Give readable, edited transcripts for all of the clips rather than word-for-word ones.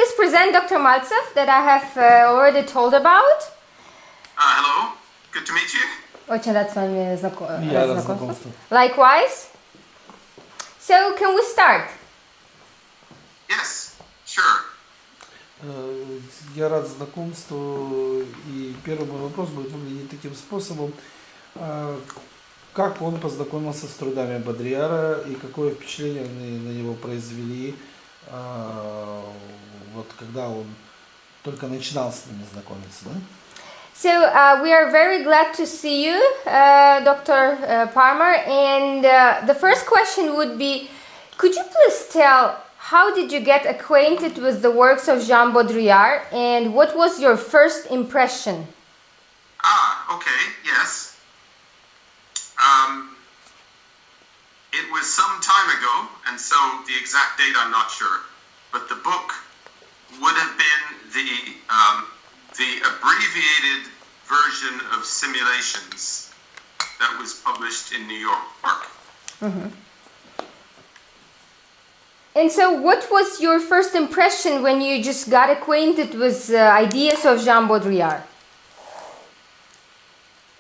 please present Dr. Mальцев that I have already told about? Hello, good to meet you. Очень рад с вами знакомиться. Likewise. So, can we start? Yes, sure. Я рад знакомству, и первый мой вопрос будет выглядеть таким способом. Как он познакомился с трудами Бодрийяра и какое впечатление они на него произвели, вот когда он только начинал с ними знакомиться, да? So, we are very glad to see you, Dr. Parmar, and the first question would be, could you please tell how did you get acquainted with the works of Жан Бодрийяр, and what was your first impression? Okay, yes. It was some time ago, and so the exact date I'm not sure, but the book would have been the abbreviated version of Simulations that was published in New York. Mm-hmm. And so what was your first impression when you just got acquainted with ideas of Жан Бодрийяр?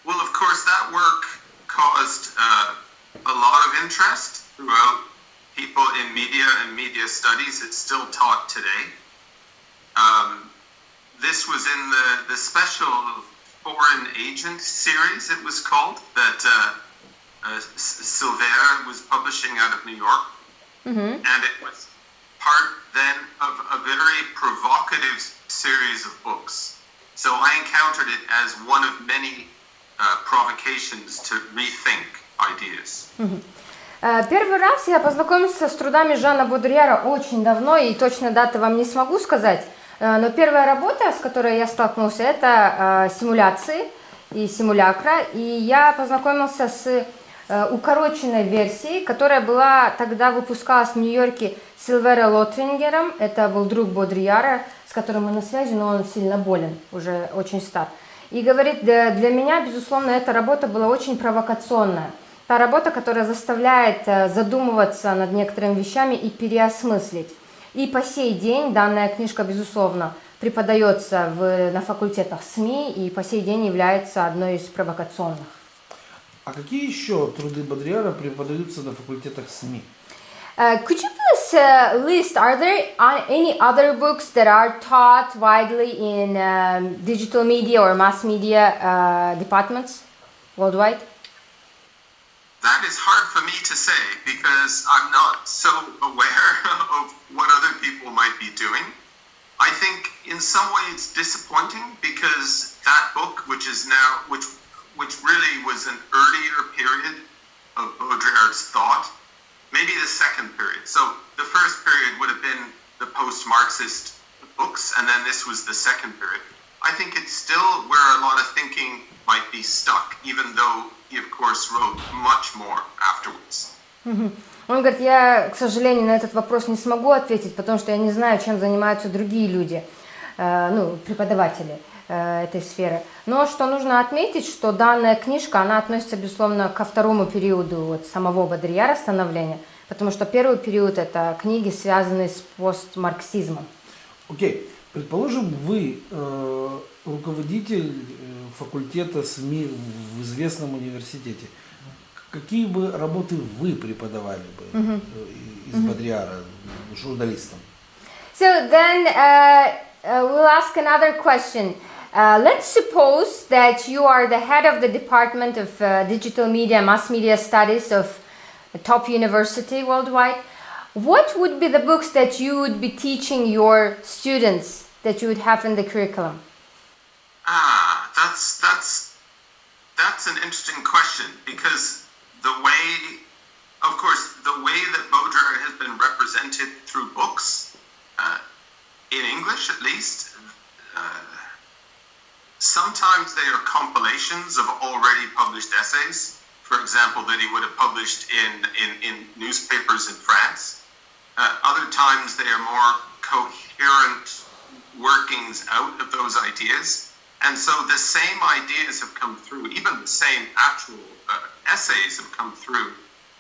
Well, of course, that work caused a lot of interest throughout people in media and media studies. It's still taught today. This was in the special Foreign Agent series, it was called, that Silver was publishing out of New York. Mm-hmm. And it was part then of a very provocative series of books. So I encountered it as one of many provocations to rethink ideas. Mm-hmm. Первый раз я познакомился с трудами Жана Бодрийяра очень давно, и точно даты вам не смогу сказать. Но первая работа, с которой я столкнулся, это симуляции и симулякра. И я познакомился с укороченной версией, которая была тогда выпускалась в Нью-Йорке Сильверо Лотрингером. Это был друг Бодрийяра, с которым мы на связи, но он сильно болен, уже очень стар. И говорит, для меня, безусловно, эта работа была очень провокационная. Та работа, которая заставляет задумываться над некоторыми вещами и переосмыслить. И по сей день данная книжка, безусловно, преподается на факультетах СМИ и по сей день является одной из провокационных. А какие еще труды Бодрийяра преподаются на факультетах СМИ? Could you please list, are there any other books that are taught widely in digital media or mass media departments worldwide? That is hard for me to say because I'm not so aware of what other people might be doing. I think in some way it's disappointing because that book, which really was an earlier period of Baudrillard's thought, maybe the second period. So the first period would have been the post-Marxist books, and then this was the second period. I think it's still where a lot of thinking might be stuck, even though he, of course, wrote much more afterwards. Он говорит, я, к сожалению, на этот вопрос не смогу ответить, потому что я не знаю, чем занимаются другие люди, преподаватели этой сферы. Но что нужно отметить, что данная книжка, она относится, безусловно, ко второму периоду самого Бодрийяра становления, потому что первый период – это книги, связанные с постмарксизмом. Окей. Предположим, вы руководитель факультета СМИ в известном университете. Какие бы работы вы преподавали бы из Бодрийяра журналистам? So then we'll ask another question. Let's suppose that you are the head of the Department of Digital Media, Mass Media Studies of a top university worldwide. What would be the books that you would be teaching your students that you would have in the curriculum? That's an interesting question because the way that Baudrillard has been represented through books, in English at least, sometimes they are compilations of already published essays, for example, that he would have published in newspapers in France. Other times they are more coherent workings out of those ideas. And so the same ideas have come through, even the same actual essays have come through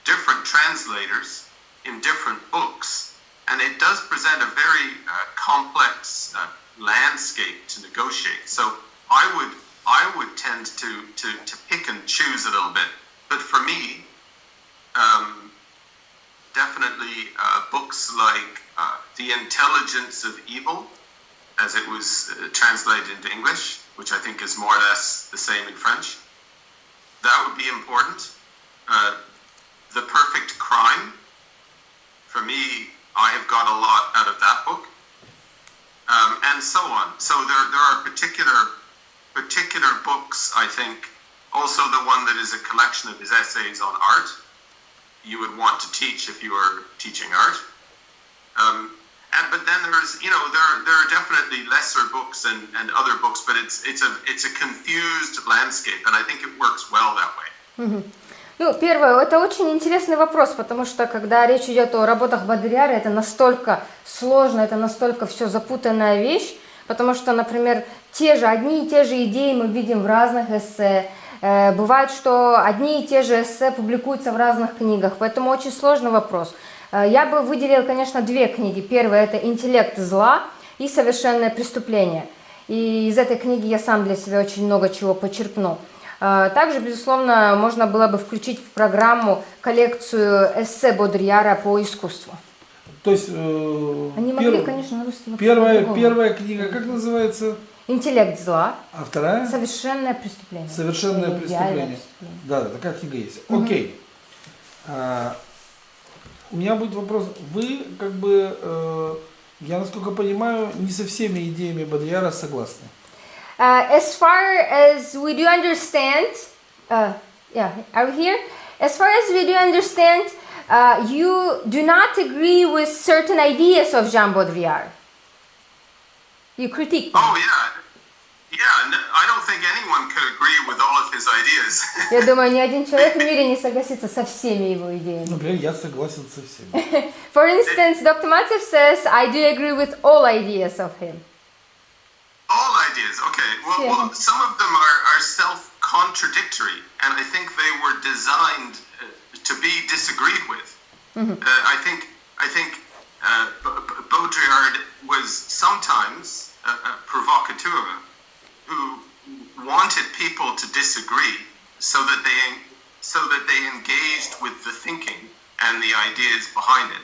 different translators in different books. and it does present a very complex landscape to negotiate. So I would tend to pick and choose a little bit. But for me, definitely books like The Intelligence of Evil, as it was translated into English, which I think is more or less the same in French. That would be important. The Perfect Crime, for me, I have got a lot out of that book, and so on. So there are particular books, I think, also the one that is a collection of his essays on art, you would want to teach if you were teaching art. But then there's, there are definitely lesser books and other books, but it's a confused landscape, and I think it works well that way. Ну, первое, это очень интересный вопрос, потому что, когда речь идет о работах Бодрийяра, это настолько сложно, это настолько все запутанная вещь, потому что, например, одни и те же идеи мы видим в разных эссе. Бывает, что одни и те же эссе публикуются в разных книгах, поэтому очень сложный вопрос. Я бы выделила, конечно, две книги. Первая – это «Интеллект зла» и «Совершенное преступление». И из этой книги я сам для себя очень много чего почерпну. Также, безусловно, можно было бы включить в программу коллекцию эссе Бодрийяра по искусству. То есть они могли, конечно, на русский первая книга, как называется? «Интеллект зла». А вторая? «Совершенное преступление». «Совершенное преступление». Да, такая книга есть. Окей. У меня будет вопрос. Вы, я насколько понимаю, не со всеми идеями Бодрийяра согласны. As far as we do understand, are we here? As far as we do understand, you do not agree with certain ideas of Jan Boдрiyar. You critique them. Oh yeah. I don't think anyone could agree with all of his ideas. Я думаю, ни один человек в мире не согласится со всеми его идеями. Например, я согласен со всеми. For instance, Dr. Мальцев says, I do agree with all ideas of him. All ideas, okay. Well, some of them are self-contradictory, and I think they were designed to be disagreed with. I think Baudrillard was sometimes a provocateur who wanted people to disagree so that they engaged with the thinking and the ideas behind it.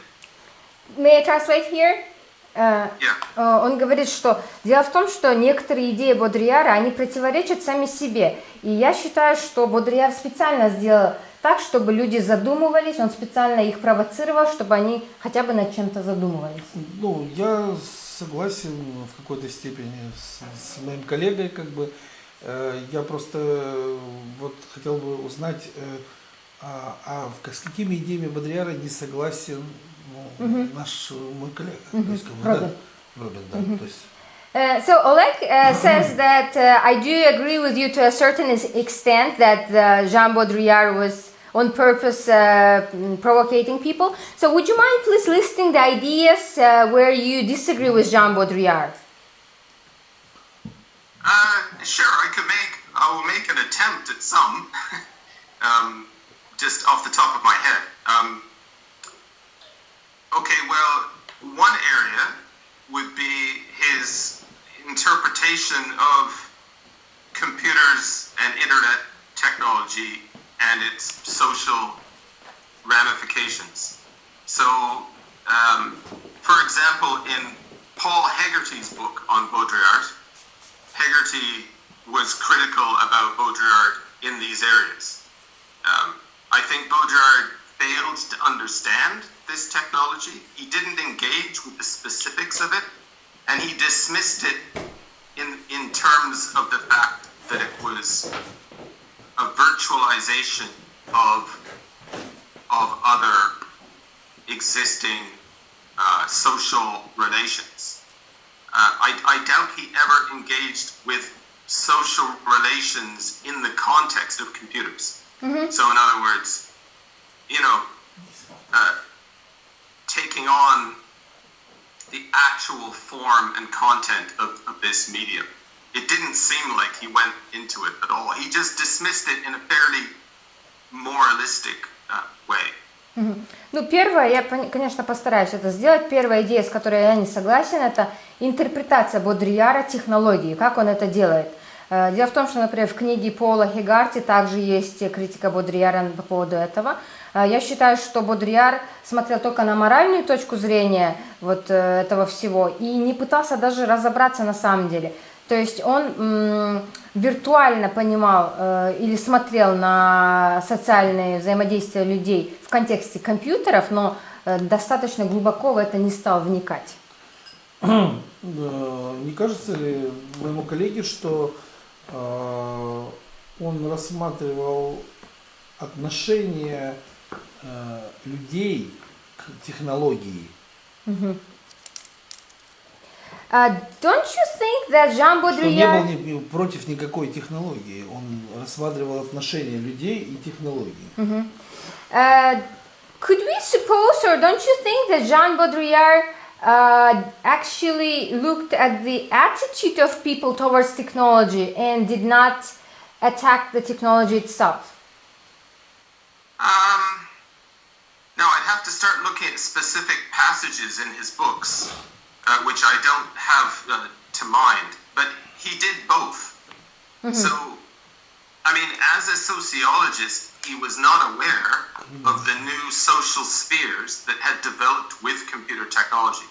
May I translate here? Yeah. Он говорит, что дело в том, что некоторые идеи Бодрийяра, они противоречат сами себе. И я считаю, что Бодрийяр специально сделал так, чтобы люди задумывались, он специально их провоцировал, чтобы они хотя бы над чем-то задумывались. Ну, я согласен в какой-то степени с моим коллегой, я просто хотел бы узнать, с какими идеями Бодрийяра не согласен мой коллега. Робин, да. То есть. So Oleg says that I do agree with you to a certain extent that Jan Boдрiyar was on purpose provocating people. So would you mind please listing the ideas where you disagree with Jan Boдрiyar? Sure, I will make an attempt at some, just off the top of my head. Okay, well, one area would be his interpretation of computers and internet technology and its social ramifications. So, for example, in Paul Hegarty's book on Baudrillard, Hegarty was critical about Baudrillard in these areas. I think Baudrillard failed to understand this technology. He didn't engage with the specifics of it, and he dismissed it in terms of the fact that it was a virtualization of other existing social relations. I doubt he ever engaged with social relations in the context of computers. Mm-hmm. So in other words, taking on the actual form and content of this medium. It didn't seem like he went into it at all. He just dismissed it in a fairly moralistic way. Ну, первое, я, конечно, постараюсь это сделать. Первая идея, с которой я не согласен, это интерпретация Бодрийяра технологии, как он это делает. Дело в том, что, например, в книге Пола Хегарти также есть критика Бодрийяра по поводу этого. Я считаю, что Бодрийяр смотрел только на моральную точку зрения вот этого всего и не пытался даже разобраться на самом деле. То есть он виртуально понимал или смотрел на социальные взаимодействия людей в контексте компьютеров, но достаточно глубоко в это не стал вникать. Не кажется ли моему коллеге, что он рассматривал отношение людей к технологии? Don't you think that Жан Бодрийяр... Что не был против никакой технологии, он рассматривал отношения людей и технологии. Could we suppose, or don't you think that Жан Бодрийяр actually looked at the attitude of people towards technology and did not attack the technology itself? No, I'd have to start looking at specific passages in his books, which I don't have to mind, but he did both. So, I mean, as a sociologist, he was not aware of the new social spheres that had developed with computer technology.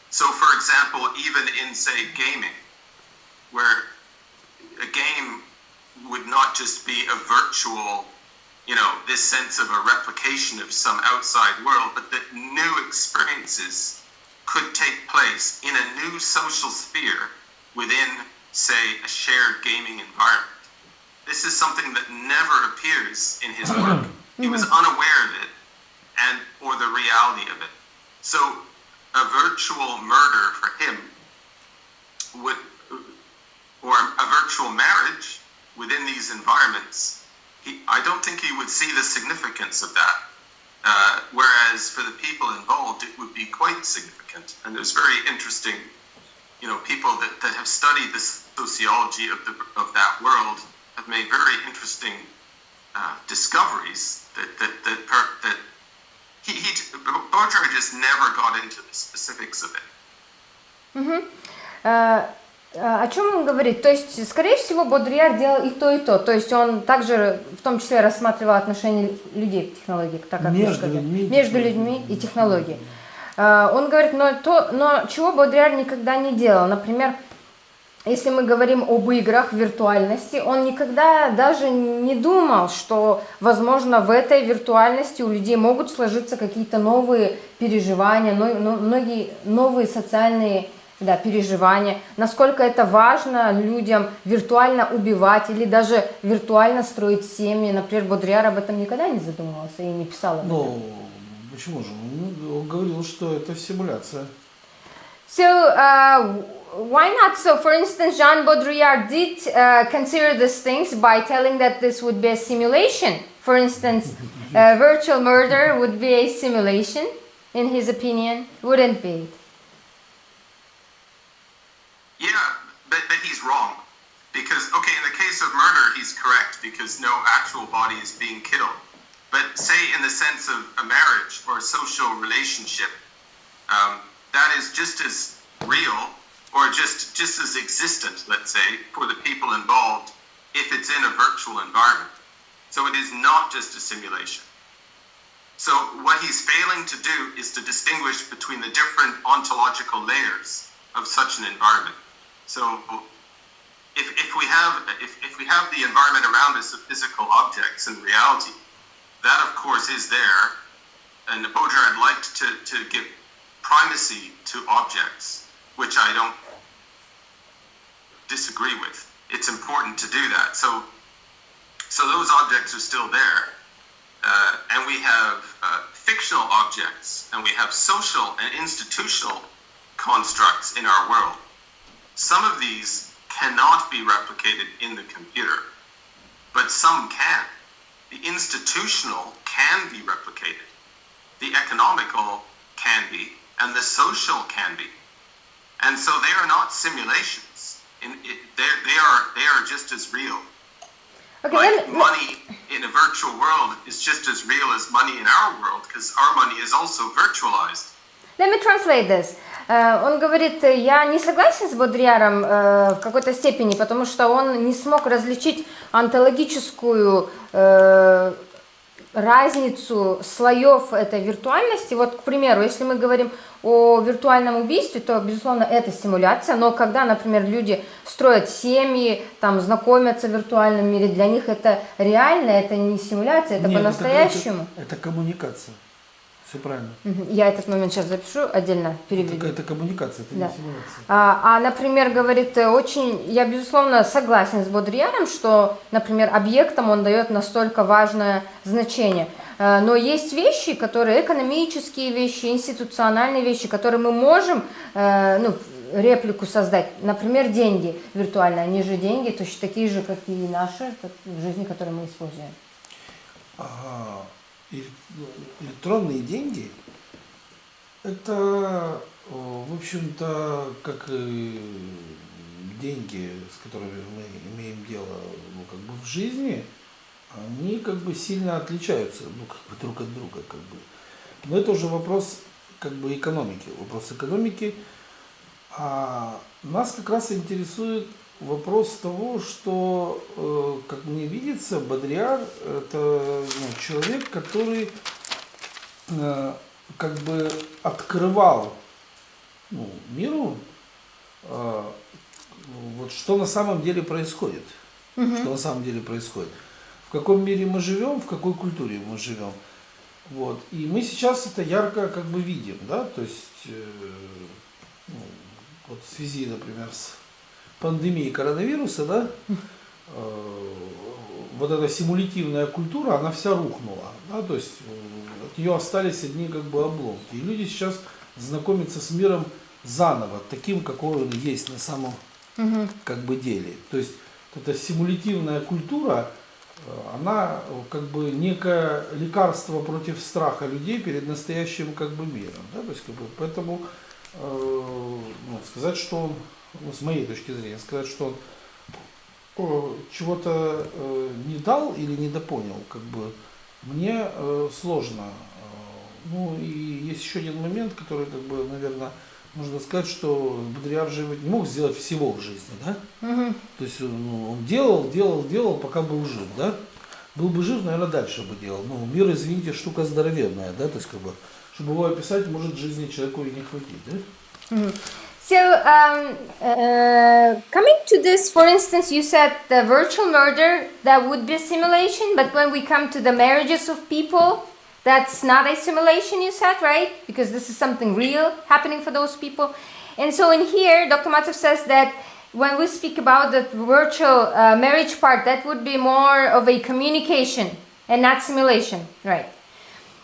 So, for example, even in, say, gaming, where a game would not just be a virtual, you know, this sense of a replication of some outside world, but that new experiences could take place in a new social sphere within, say, a shared gaming environment. This is something that never appears in his work. He was unaware of it and or the reality of it. So a virtual murder for him would, or a virtual marriage within these environments, I don't think he would see the significance of that. Whereas for the people involved, it would be quite significant. And there's very interesting, you know, people that have studied the sociology of that world have made very interesting discoveries that Baudrillard just never got into the specifics of it. О чем он говорит? То есть, скорее всего, Бодрийяр делал и то, и то. То есть он также, в том числе, рассматривал отношения людей к технологии, так как между людьми и технологией. Он говорит, но чего Бодрийяр никогда не делал. Например, если мы говорим об играх, виртуальности, он никогда даже не думал, что, возможно, в этой виртуальности у людей могут сложиться какие-то новые переживания, многие новые социальные переживания, насколько это важно людям виртуально убивать или даже виртуально строить семьи. Например, Бодрийяр об этом никогда не задумывался и не писал об этом. Ну, почему же? Он говорил, что это симуляция. So, why not? So, for instance, Жан Бодрийяр did consider these things by telling that this would be a simulation. For instance, virtual murder would be a simulation, in his opinion, wouldn't be it? Yeah, but he's wrong. Because, okay, in the case of murder, he's correct, because no actual body is being killed. But say in the sense of a marriage or a social relationship, that is just as real or just as existent, let's say, for the people involved if it's in a virtual environment. So it is not just a simulation. So what he's failing to do is to distinguish between the different ontological layers of such an environment. So if we have the environment around us of physical objects and reality, that of course is there, and Baudrillard liked to give primacy to objects, which I don't disagree with. It's important to do that. So those objects are still there, and we have fictional objects, and we have social and institutional constructs in our world. Some of these cannot be replicated in the computer, but some can. The institutional can be replicated. The economical can be, and the social can be. And so they are not simulations. They are just as real. Okay, like money in a virtual world is just as real as money in our world, because our money is also virtualized. Let me translate this. Он говорит, я не согласен с Бодрийяром в какой-то степени, потому что он не смог различить онтологическую разницу слоев этой виртуальности. Вот, к примеру, если мы говорим о виртуальном убийстве, то, безусловно, это симуляция, но когда, например, люди строят семьи, там, знакомятся в виртуальном мире, для них это реально, это не симуляция, это по-настоящему. Это коммуникация. Все правильно. Я этот момент сейчас запишу, отдельно переведу. Это коммуникация, это не симуляция. Например, говорит, я, безусловно, согласен с Бодрийяром, что, например, объектам он дает настолько важное значение. Но есть вещи, которые экономические вещи, институциональные вещи, которые мы можем, реплику создать. Например, деньги виртуальные, они же деньги, точно такие же, как и наши, в жизни, которые мы используем. Электронные деньги – это, в общем-то, как и деньги, с которыми мы имеем дело в жизни, они сильно отличаются друг от друга. Но это уже вопрос экономики. Вопрос экономики. А нас как раз интересует вопрос того, что, как мне видится, Бодрийяр – это человек, который открывал миру, что на самом деле происходит. Что на самом деле происходит. В каком мире мы живем, в какой культуре мы живем. Вот. И мы сейчас это ярко видим, да, то есть в связи, например, с пандемии коронавируса, да, вот эта симулятивная культура, она вся рухнула, да, то есть от нее остались одни обломки. И люди сейчас знакомятся с миром заново, таким, какой он есть на самом деле. То есть эта симулятивная культура, она некое лекарство против страха людей перед настоящим миром, да, то есть поэтому сказать, что он, с моей точки зрения, сказать, что он чего-то не дал или недопонял, мне сложно. И есть еще один момент, который, наверное, нужно сказать, что Бодрийяр же не мог сделать всего в жизни, да? То есть он делал, пока был жив, да? Был бы жив, наверное, дальше бы делал. Мир, извините, штука здоровенная, да? То есть, чтобы его описать, может жизни человеку и не хватить, да? So, coming to this, for instance, you said the virtual murder, that would be a simulation, but when we come to the marriages of people, that's not a simulation, you said, right? Because this is something real happening for those people. And so in here, Dr. Mальцева says that when we speak about the virtual marriage part, that would be more of a communication and not simulation, right?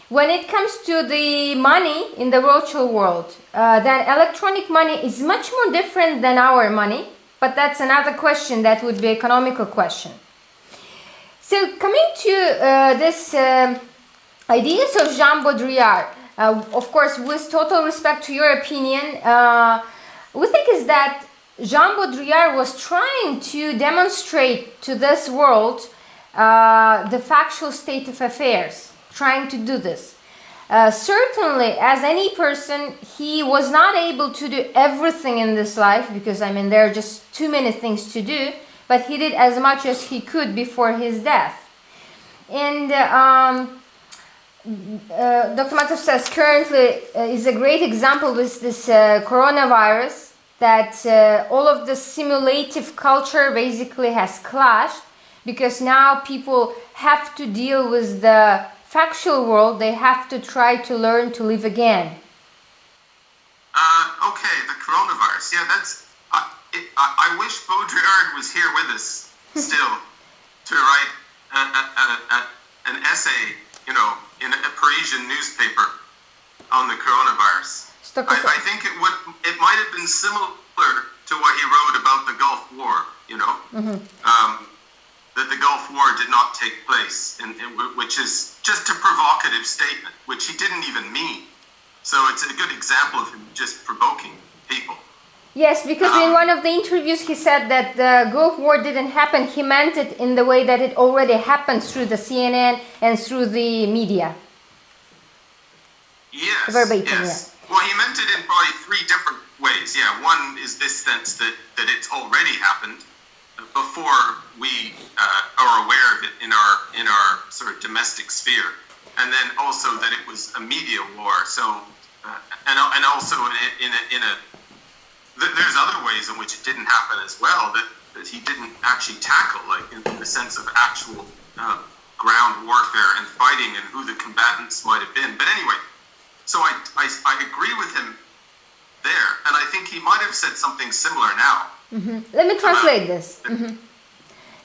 When it comes to the money in the virtual world, then electronic money is much more different than our money, but that's another question that would be an economical question. So coming to this ideas of Jan Boдрийяр, of course, with total respect to your opinion, we think is that Jan Boдрийяр was trying to demonstrate to this world the factual state of affairs, trying to do this. Certainly, as any person, he was not able to do everything in this life, because there are just too many things to do, but he did as much as he could before his death. And Dr. Mальцева says currently is a great example with this coronavirus, that all of the simulative culture basically has clashed, because now people have to deal with the factual world, they have to try to learn to live again. Okay, the coronavirus. Yeah, that's. I wish Baudrillard was here with us still to write an essay, in a Parisian newspaper on the coronavirus. I think it might have been similar to what he wrote about the Gulf War. That the Gulf War did not take place, which is just a provocative statement, which he didn't even mean. So it's a good example of him just provoking people. Yes, because in one of the interviews he said that the Gulf War didn't happen. He meant it in the way that it already happened through the CNN and through the media. Yes, Verbatim, yes. Well, he meant it in probably three different ways. Yeah, one is this sense that it's already happened before we are aware of it in our sort of domestic sphere, and then also that it was a media war. So, and also in a there's other ways in which it didn't happen as well that he didn't actually tackle, like in the sense of actual ground warfare and fighting and who the combatants might have been. But anyway, so I agree with him there, and I think he might have said something similar now. Let me translate this.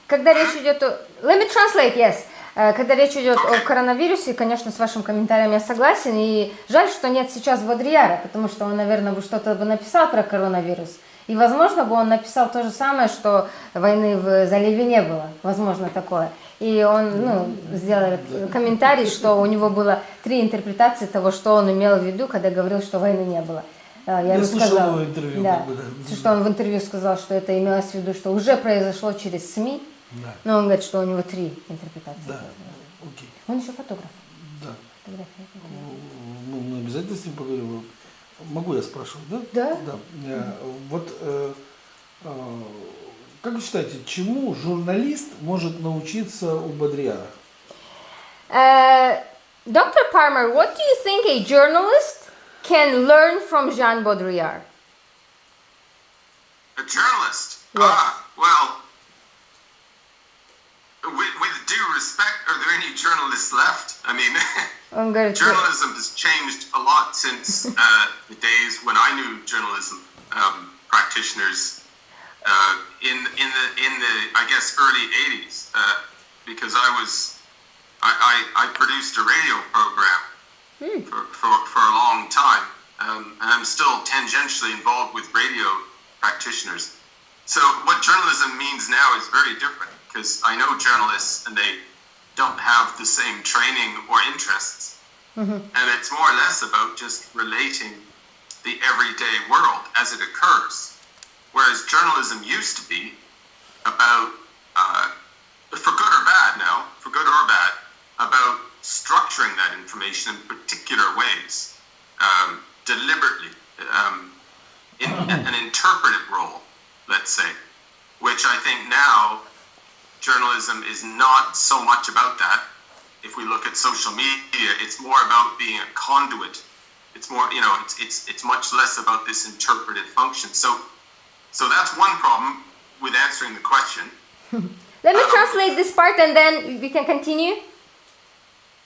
Когда речь идет о... Let me translate, yes. Когда речь идет о коронавирусе, конечно, с вашим комментарием я согласен, и жаль, что нет сейчас Бодрийяра, потому что он, наверное, бы что-то бы написал про коронавирус, и, возможно, бы он написал то же самое, что войны в заливе не было, возможно, такое. И он, сделал комментарий, что у него было 3 интерпретации того, что он имел в виду, когда говорил, что войны не было. Я слышал его интервью. Да, что он в интервью сказал, что это имелось в виду, что уже произошло через СМИ. Да. Но он говорит, что у него 3 интерпретации. Да, окей. Он еще фотограф. Да. Мы обязательно с ним поговорим. Могу я спрашивать, да? Да. Да. Вот как вы считаете, чему журналист может научиться у Бодрийяра? Dr. Parmar, what do you think a journalist can learn from Jan Boдрийяр? A journalist? Yes. Well, with due respect, are there any journalists left? I mean, journalism has changed a lot since the days when I knew journalism practitioners in the I guess early 80s, because I produced a radio program for a long time, and I'm still tangentially involved with radio practitioners. So what journalism means now is very different, because I know journalists and they don't have the same training or interests. And it's more or less about just relating the everyday world as it occurs. Whereas journalism used to be about, for good or bad now, for good or bad, about structuring that information in particular ways, deliberately, in an interpretive role, let's say, which I think now journalism is not so much about that. If we look at social media, it's more about being a conduit. It's more, it's much less about this interpretive function. So that's one problem with answering the question. Let me translate this part and then we can continue.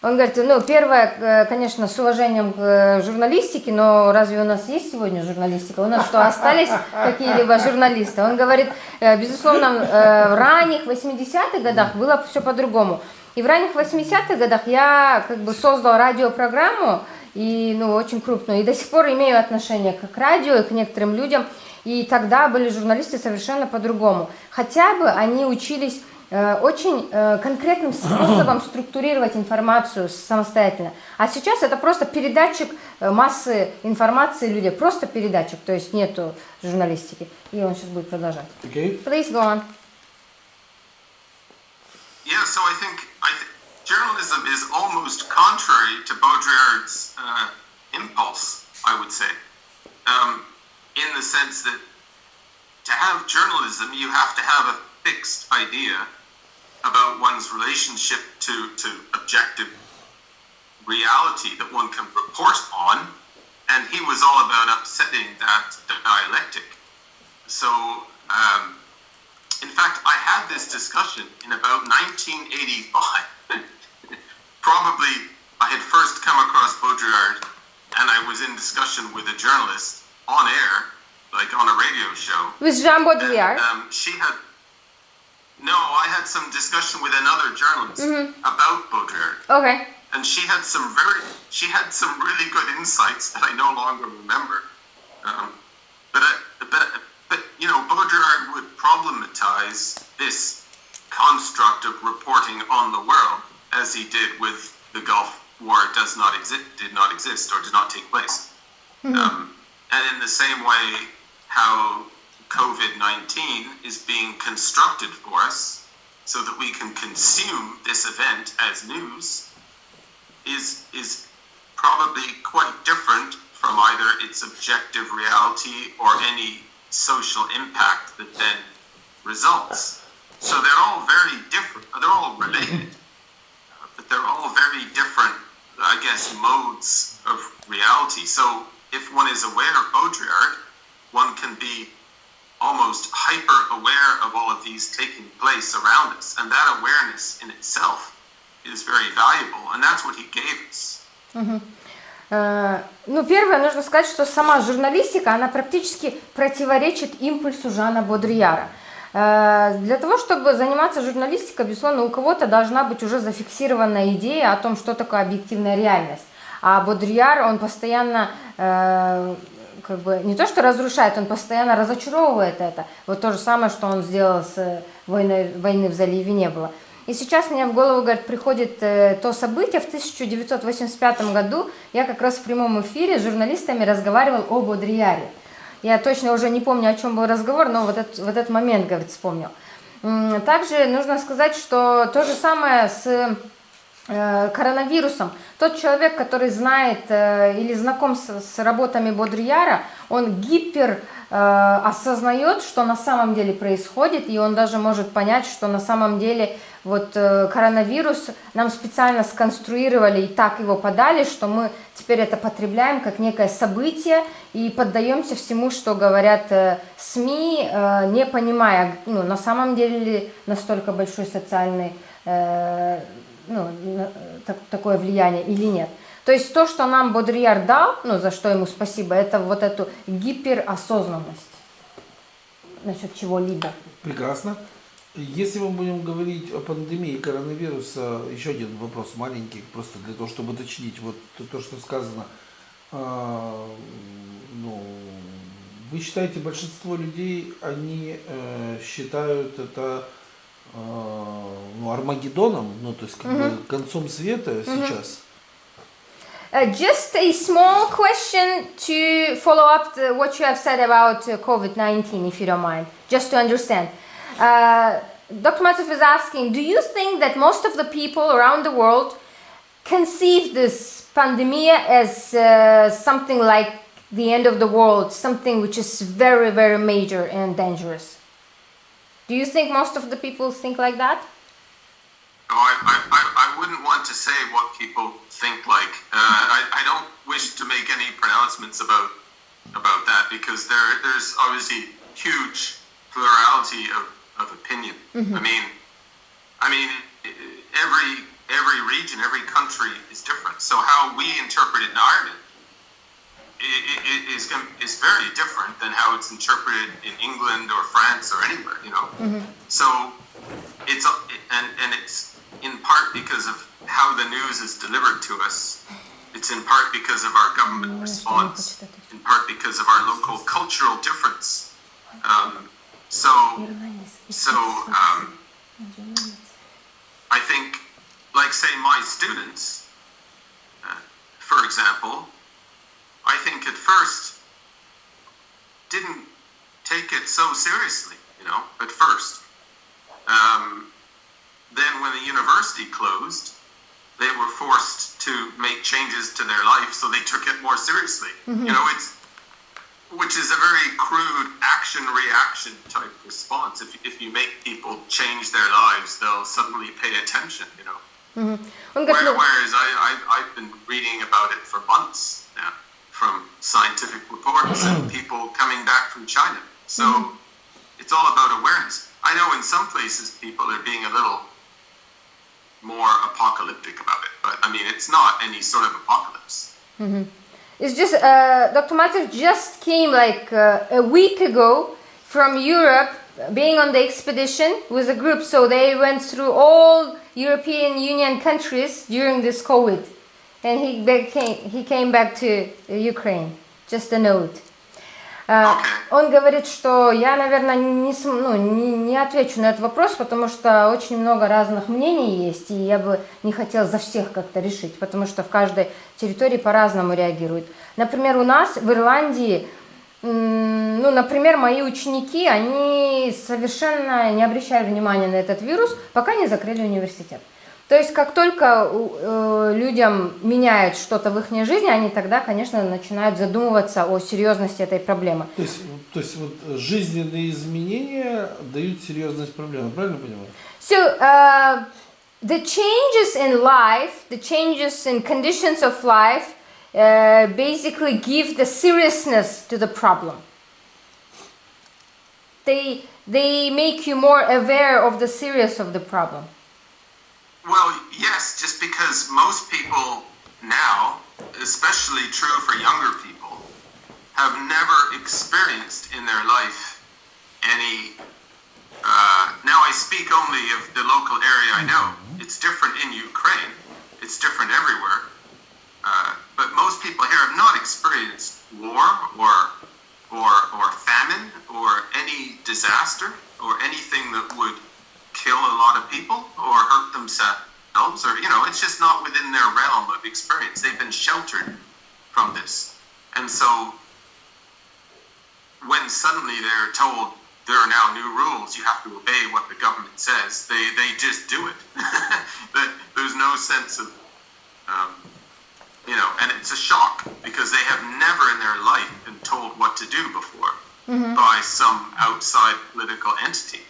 Он говорит, первое, конечно, с уважением к журналистике, но разве у нас есть сегодня журналистика? У нас что, остались какие-либо журналисты? Он говорит, безусловно, в ранних 80-х годах было все по-другому. И в ранних 80-х годах я создал радиопрограмму, и, очень крупную, и до сих пор имею отношение к радио и к некоторым людям. И тогда были журналисты совершенно по-другому. Хотя бы они учились очень конкретным способом структурировать информацию самостоятельно. А сейчас это просто передатчик массы информации людей, просто передатчик, то есть нету журналистики. И он сейчас будет продолжать. Okay. Please go on. Yeah, so I think journalism is almost contrary to Baudrillard's impulse, I would say, in the sense that to have journalism, you have to have a fixed idea about one's relationship to objective reality that one can report on, and he was all about upsetting that dialectic. So, in fact, I had this discussion in about 1985. Probably I had first come across Baudrillard, and I was in discussion with a journalist on air, like on a radio show. With Jan Boдрийяр? I had some discussion with another journalist about Baudrillard. Okay. And she had some really good insights that I no longer remember. But Baudrillard would problematize this construct of reporting on the world, as he did with the Gulf War did not exist or did not take place. And in the same way, how COVID-19 is being constructed for us so that we can consume this event as news is probably quite different from either its objective reality or any social impact that then results. So they're all very different, they're all related, but they're all very different, I guess, modes of reality. So if one is aware of Baudrillard, one can be almost hyper-aware of all of these taking place around us, and that awareness in itself is very valuable, and that's what he gave us. Ну, первое, нужно сказать, что сама журналистика, она практически противоречит импульсу Жана Бодрийяра. Для того, чтобы заниматься журналистикой, безусловно, у кого-то должна быть уже зафиксированная идея о том, что такое объективная реальность. А Бодрийяр, он постоянно, как бы, не то что разрушает, он постоянно разочаровывает это. Вот то же самое, что он сделал с войны в заливе не было. И сейчас мне в голову, говорит, приходит то событие. В 1985 году я как раз в прямом эфире с журналистами разговаривал о Бодрийяре. Я точно уже не помню, о чем был разговор, но вот этот момент, говорит, вспомнил. Также нужно сказать, что то же самое с коронавирусом. Тот человек, который знает или знаком с работами Бодрийяра, он осознает, что на самом деле происходит, и он даже может понять, что на самом деле вот коронавирус нам специально сконструировали и так его подали, что мы теперь это потребляем как некое событие и поддаемся всему, что говорят СМИ, не понимая, ну, на самом деле настолько большой социальный такое влияние или нет. То есть то, что нам Бодрийяр дал, ну, за что ему спасибо, это вот эту гиперосознанность насчет чего-либо. Прекрасно. Если мы будем говорить о пандемии коронавируса, еще один вопрос маленький, просто для того, чтобы уточнить вот то, что сказано. Вы считаете, большинство людей, они считают это Армагеддоном, ну, то есть как бы концом света сейчас? Just a small question to follow up what you have said about COVID-19, if you don't mind, just to understand. Dr. Mальцев is asking, do you think that most of the people around the world conceive this pandemic as something like the end of the world, something which is very, very major and dangerous? Do you think most of the people think like that? No, I wouldn't want to say what people think like. I don't wish to make any pronouncements about that because there's obviously huge plurality of opinion. I mean, every region, every country is different. So how we interpret it in Ireland is very different than how it's interpreted in England or France or anywhere, you know. So it's in part because of how the news is delivered to us. It's in part because of our government response, in part because of our local cultural difference. So I think, like, say, my students, for example, I think at first didn't take it so seriously, you know, at first. Then when the university closed, they were forced to make changes to their life, so they took it more seriously. You know, which is a very crude action-reaction type response. If you make people change their lives, they'll suddenly pay attention, you know. Whereas I've been reading about it for months now, from scientific reports and people coming back from China. So it's all about awareness. I know in some places people are being a little more apocalyptic about it, but I mean, it's not any sort of apocalypse. It's just, Dr. Mальцев just came like a week ago from Europe, being on the expedition with a group, so they went through all European Union countries during this COVID, and he came back to Ukraine. Just a note. Он говорит, что я, наверное, не отвечу на этот вопрос, потому что очень много разных мнений есть, и я бы не хотела за всех как-то решить, потому что в каждой территории по-разному реагируют. Например, у нас в Ирландии Ну, например, мои ученики, они совершенно не обращали внимания на этот вирус, пока не закрыли университет. То есть, как только людям меняют что-то в их жизни, они тогда, конечно, начинают задумываться о серьезности этой проблемы. То есть вот жизненные изменения дают серьезность проблемы, правильно понимаю? So, the changes in life, the changes in conditions of life, basically give the seriousness to the problem. They make you more aware of the seriousness of the problem. Well, yes, just because most people now, especially true for younger people, have never experienced in their life any, now I speak only of the local area I know. It's different in Ukraine, it's different everywhere, but most people here have not experienced war or famine or any disaster or anything that would kill a lot of people or hurt themselves, or it's just not within their realm of experience. They've been sheltered from this, and so when suddenly they're told there are now new rules, you have to obey what the government says, they just do it. There's no sense of and it's a shock because they have never in their life been told what to do before by some outside political entity.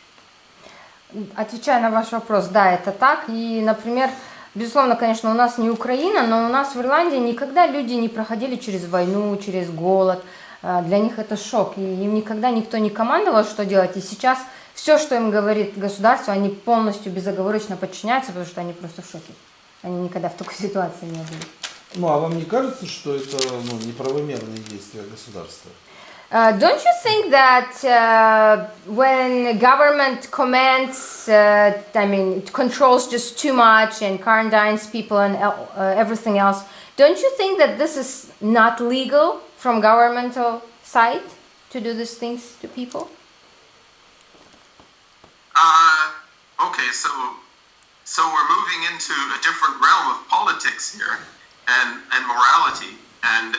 Отвечая на ваш вопрос, да, это так. И, например, безусловно, конечно, у нас не Украина, но у нас в Ирландии никогда люди не проходили через войну, через голод. Для них это шок. И им никогда никто не командовал, что делать. И сейчас все, что им говорит государство, они полностью безоговорочно подчиняются, потому что они просто в шоке. Они никогда в такой ситуации не были. Ну, а вам не кажется, что это неправомерные действия государства? Don't you think that when government commands, it controls just too much and quarantines people and everything else, don't you think that this is not legal from governmental side to do these things to people? Okay, so we're moving into a different realm of politics here and morality and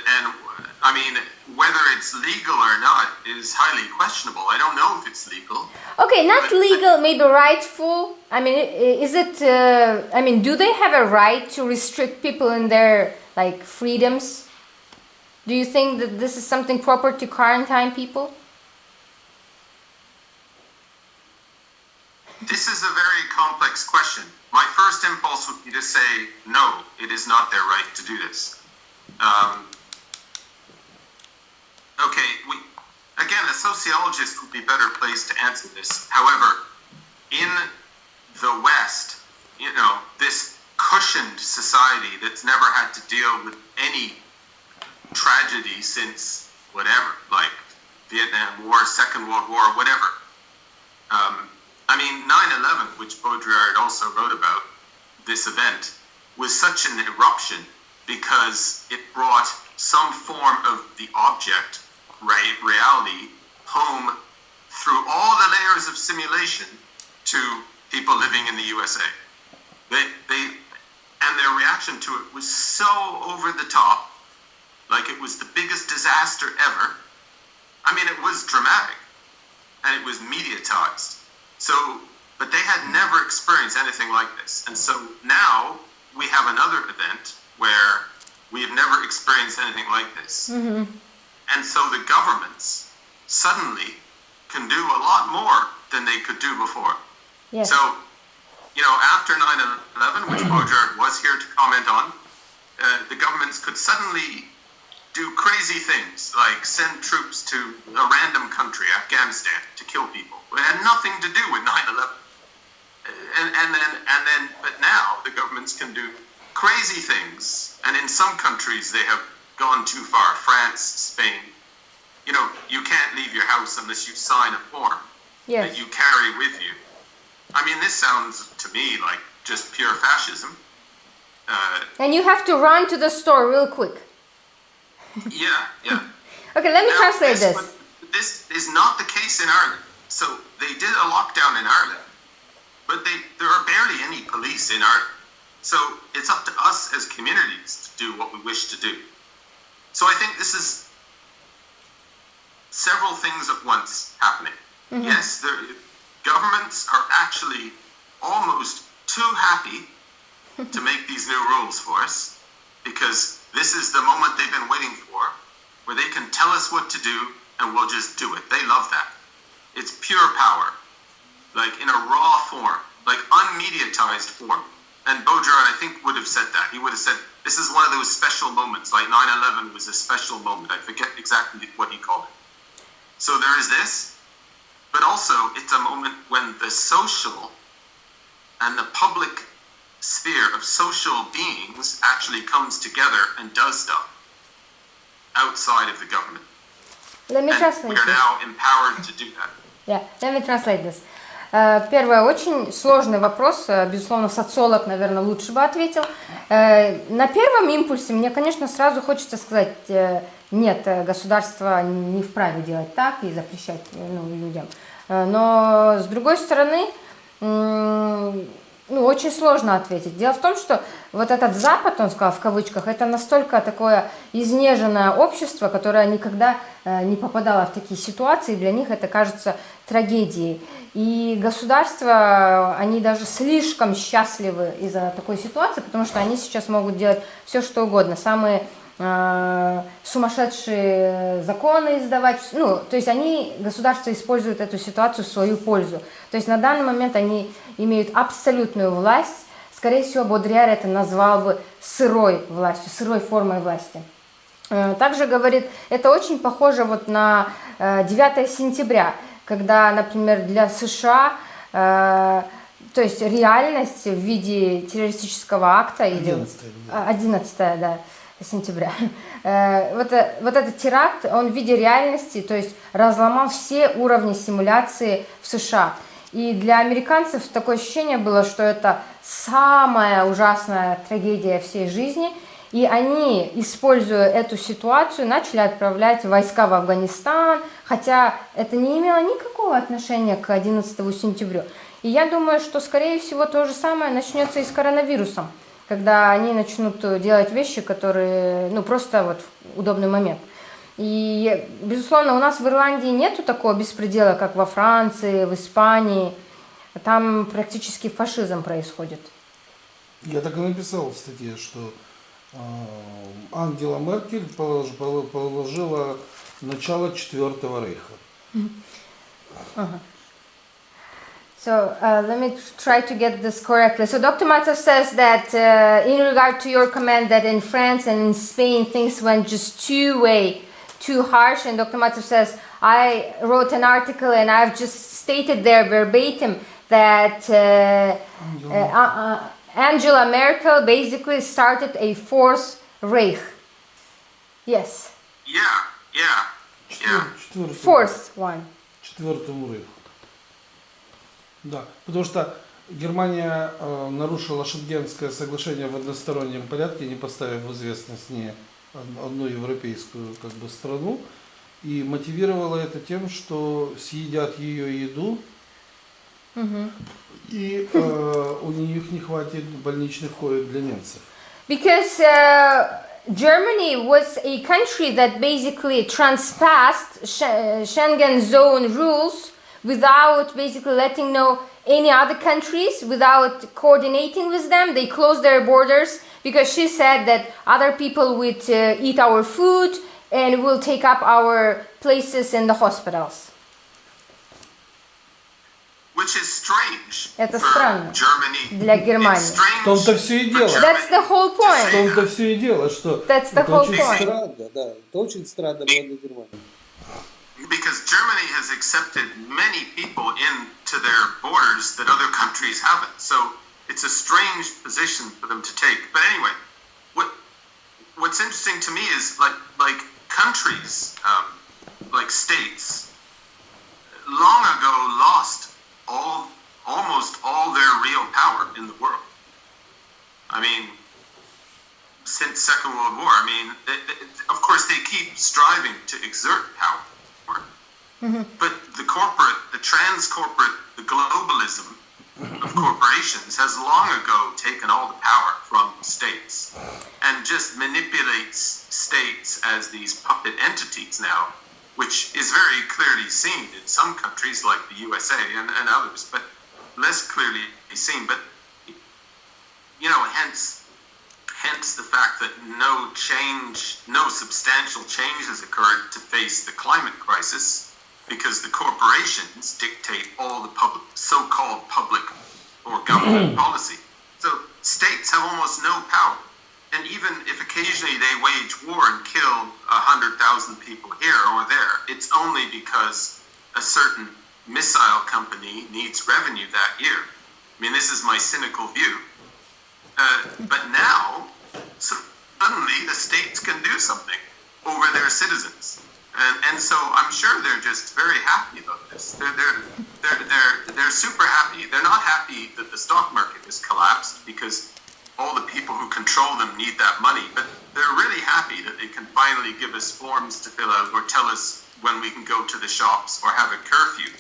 I mean, whether it's legal or not is highly questionable. I don't know if it's legal. Okay, not legal, maybe rightful. I mean, is it? Do they have a right to restrict people in their freedoms? Do you think that this is something proper to quarantine people? This is a very complex question. My first impulse would be to say no. It is not their right to do this. Okay, again, a sociologist would be better placed to answer this. However, in the West, this cushioned society that's never had to deal with any tragedy since whatever, like Vietnam War, Second World War, whatever. 9/11, which Baudrillard also wrote about, this event, was such an eruption because it brought some form of the object, reality, home through all the layers of simulation to people living in the USA. And their reaction to it was so over the top, like it was the biggest disaster ever. It was dramatic, and it was mediatized. But they had never experienced anything like this. And so now we have another event where we have never experienced anything like this. Mm-hmm. And so the governments suddenly can do a lot more than they could do before. Yes. So, after 9/11, which Baudrillard was here to comment on, the governments could suddenly do crazy things, like send troops to a random country, Afghanistan, to kill people. It had nothing to do with 9/11. But now the governments can do crazy things, and in some countries they have gone too far. France, Spain. You can't leave your house unless you sign a form that you carry with you. This sounds to me like just pure fascism. And you have to run to the store real quick. Yeah. Okay, let me translate this. This is not the case in Ireland. So they did a lockdown in Ireland, but there are barely any police in Ireland. So it's up to us as communities to do what we wish to do. So I think this is several things at once happening. Yes, governments are actually almost too happy to make these new rules for us, because this is the moment they've been waiting for, where they can tell us what to do and we'll just do it. They love that. It's pure power, like in a raw form, like unmediatized form. And Baudrillard, I think, would have said that. He would have said, this is one of those special moments, like 9/11 was a special moment. I forget exactly what he called it. So there is this, but also it's a moment when the social and the public sphere of social beings actually comes together and does stuff outside of the government. Let me translate we are this. now empowered to do that. Yeah, let me translate this. Первое, очень сложный вопрос, безусловно, социолог, наверное, лучше бы ответил. На первом импульсе мне, конечно, сразу хочется сказать, нет, государство не вправе делать так и запрещать людям. Но, с другой стороны, очень сложно ответить. Дело в том, что вот этот Запад, он сказал в кавычках, это настолько такое изнеженное общество, которое никогда не попадало в такие ситуации, для них это кажется трагедией. И государства, они даже слишком счастливы из-за такой ситуации, потому что они сейчас могут делать все, что угодно. Самые сумасшедшие законы издавать. То есть государство использует эту ситуацию в свою пользу. То есть на данный момент они имеют абсолютную власть. Скорее всего, Бодрийяр это назвал бы сырой властью, сырой формой власти. Также говорит, это очень похоже вот на 9 сентября, когда, например, для США, то есть реальность в виде террористического акта, 11 сентября, вот этот теракт, он в виде реальности, то есть разломал все уровни симуляции в США. И для американцев такое ощущение было, что это самая ужасная трагедия всей жизни. И они, используя эту ситуацию, начали отправлять войска в Афганистан, хотя это не имело никакого отношения к 11 сентября. И я думаю, что, скорее всего, то же самое начнется и с коронавирусом, когда они начнут делать вещи, которые, просто вот в удобный момент. И, безусловно, у нас в Ирландии нету такого беспредела, как во Франции, в Испании. Там практически фашизм происходит. Я так и написал в статье, что Ангела Меркель положила начало Четвертого рейха. So let me try to get this correctly. So Dr. Mальцев says that in regard to your comment that in France and in Spain things went just too harsh, and Dr. Mальцев says, I wrote an article and I've just stated there verbatim that Angela Merkel basically started a fourth Reich. Yes. Yeah. Fourth one. Четвертому рейху. Да, потому что Германия нарушила Шенгенское соглашение в одностороннем порядке, не поставив в известность ни одну европейскую страну, и мотивировала это тем, что съедят ее еду, и у них не хватит больничных коек для немцев. Because Germany was a country that basically transpassed Schengen zone rules without basically letting know any other countries, without coordinating with them. They closed their borders because she said that other people would eat our food and will take up our places in the hospitals. Which is strange. Это странно для Германии. В том-то все и дело. That's the whole point. В том-то все и дело, что That's the whole point. Странно, да. Это очень странно было для Германии. Because Germany has accepted many people into their borders that other countries haven't. So it's a strange position for them to take. But anyway, what's interesting to me is like countries, like states, long ago lost almost all their real power in the world. I mean, since Second World War, of course they keep striving to exert power. But the trans-corporate, the globalism of corporations has long ago taken all the power from states and just manipulates states as these puppet entities now which is very clearly seen in some countries like the USA and others, but less clearly seen. But, hence the fact that no substantial change has occurred to face the climate crisis, because the corporations dictate all the so-called public or government policy. So states have almost no power. And even if occasionally they wage war and kill 100,000 people here or there, it's only because a certain missile company needs revenue that year. I mean, this is my cynical view. But now, suddenly the states can do something over their citizens. And so I'm sure they're just very happy about this. They're super happy. They're not happy that the stock market has collapsed, because all the people who control them need that money, but they're really happy that they can finally give us forms to fill out or tell us when we can go to the shops or have a curfew.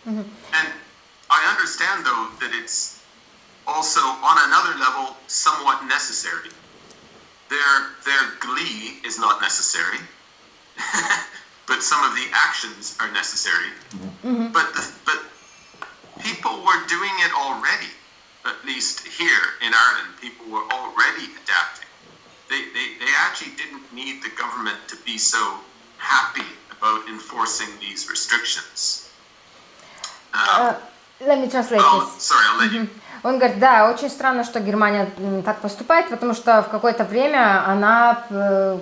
Mm-hmm. And I understand, though, that it's also, on another level, somewhat necessary. Their glee is not necessary, but some of the actions are necessary. Mm-hmm. But people were doing it already. At least here in Ireland, people were already adapting. They actually didn't need the government to be so happy about enforcing these restrictions. Let me translate this. Sorry, I'll let you. Он говорит, да, очень странно, что Германия так поступает, потому что в какое-то время она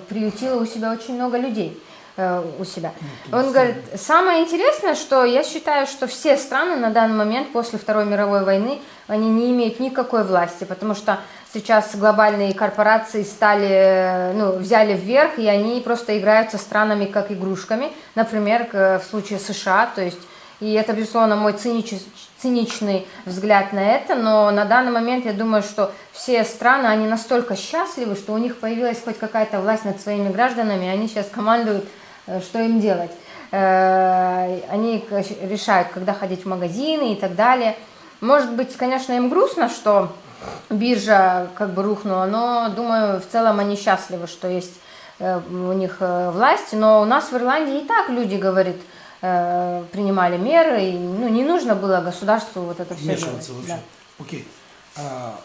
приютила у себя очень много людей. У себя. Он говорит, самое интересное, что я считаю, что все страны на данный момент после Второй мировой войны, они не имеют никакой власти, потому что сейчас глобальные корпорации взяли вверх, и они просто играют со странами как игрушками, например, в случае США, то есть, и это, безусловно, мой циничный взгляд на это, но на данный момент я думаю, что все страны, они настолько счастливы, что у них появилась хоть какая-то власть над своими гражданами, и они сейчас командуют, что им делать. Они решают, когда ходить в магазины и так далее. Может быть, конечно, им грустно, что биржа как бы рухнула, но, думаю, в целом они счастливы, что есть у них власть. Но у нас в Ирландии и так люди, говорят, принимали меры, и не нужно было государству вот это все делать. Да. Окей.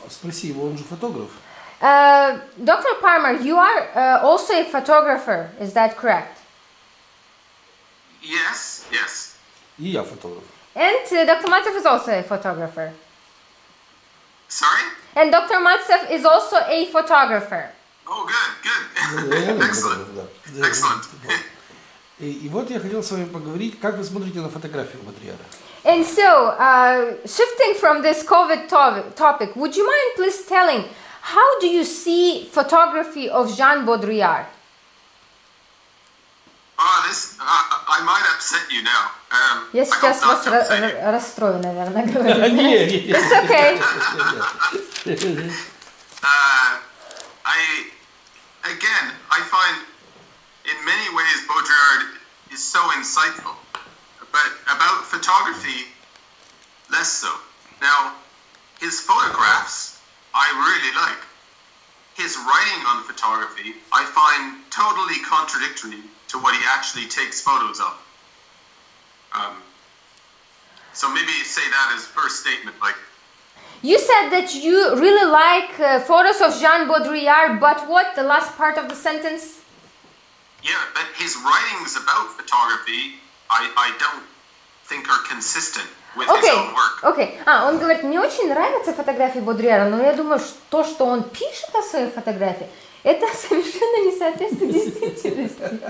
Спроси его, он же фотограф. Dr. Parmar, you are also a photographer, is that correct? Yes. И я фотограф. And Dr. Mальцев is also a photographer. Sorry? And Dr. Mальцев is also a photographer. Oh, good. Excellent. И вот я хотел с вами поговорить, как вы смотрите на фотографию Бодрийяра. And so, shifting from this COVID topic, would you mind please telling, how do you see photography of Жан Бодрийяр? I might upset you now. Я сейчас вас расстрою, наверное, говорю. Нет. It's okay. I find in many ways Baudrillard is so insightful, but about photography, less so. Now, his photographs I really like. His writing on photography I find totally contradictory to what he actually takes photos of. So maybe say that as first statement, like. You said that you really like photos of Jan Bodrayar, but what, the last part of the sentence? Yeah, but his writings about photography, I don't think are consistent with his own work. Окей. Он говорит, мне очень нравятся фотографии Бодрийяра, но я думаю, что то, что он пишет о своих фотографиях, это совершенно не соответствует действительности.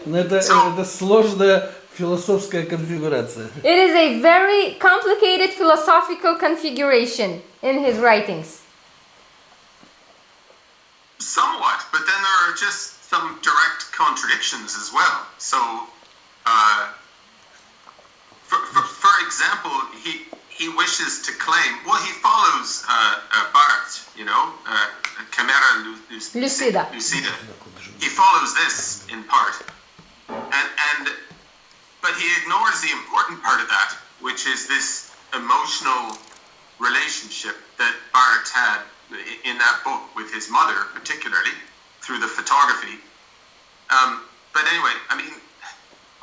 Но это сложная философская конфигурация. It is a very complicated philosophical configuration in his writings. Somewhat, but then there are just some direct contradictions as well. So, for example, he wishes to claim, well, he follows Barthes, Camera Lucida. He follows this in part, but he ignores the important part of that, which is this emotional relationship that Barthes had in that book with his mother, particularly through the photography. but anyway, I mean,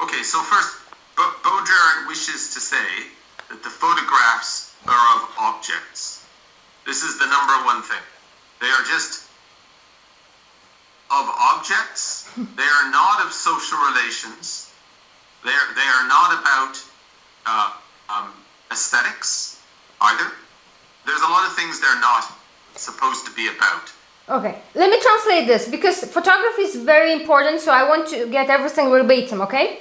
okay, so first, Baudrillard wishes to say that the photographs are of objects. This is the number one thing. They are just of objects. They are not of social relations. They are not about aesthetics either. There's a lot of things they're not supposed to be about. Okay, let me translate this because photography is very important, so I want to get everything verbatim, okay?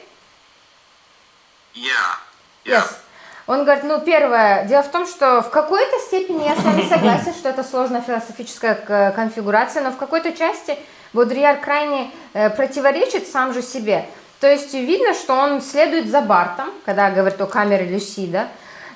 Yeah. Yes. Он говорит, ну, первое, дело в том, что в какой-то степени я с вами согласен, что это сложная философическая конфигурация, но в какой-то части Бодрийяр крайне противоречит сам же себе. То есть видно, что он следует за Бартом, когда говорит о камере люсида.